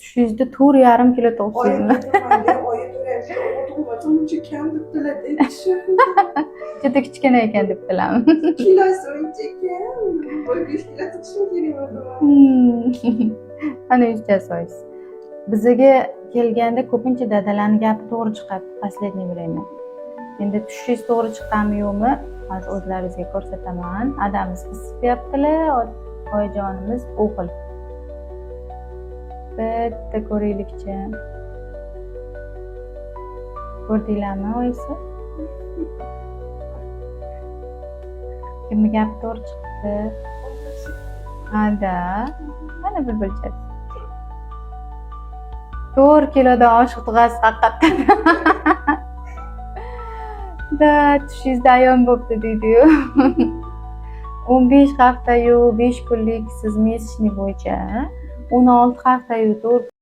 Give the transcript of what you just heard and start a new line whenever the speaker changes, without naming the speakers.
tushingizda 4,5 kilo tug'ibsizmi?
Oyi to'rayapti, o'g'lim uncha kam debdilar aytishim.
Juda kichkina ekan debdilarmi?
Kilosi uncha kam. 5 kilo tutishim kerak bo'ldi.
Ana uchasiz. Bizga kelganda ko'pincha dadalarning gapi to'g'ri chiqadi, последний время. Endi tushishingiz to'g'ri chiqqanmi yo'qmi, hozir o'zlaringizga ko'rsataman. Adamiz qisib beribdilar, oyijonimiz o'g'il. Bitta ko'raylikchi. Ko'rdinglarmi oyisi? Kimni gapi to'g'ri chiqdi? Ada, mana bulbulchasi. 4 kilodan oshiq tug'asiz haqiqatdan. Da, tushingizda ayon bo'pti deydi-yu. 15 hafta-yu 5 kunlik siz mesячный bo'yicha, 16 hafta-yu 4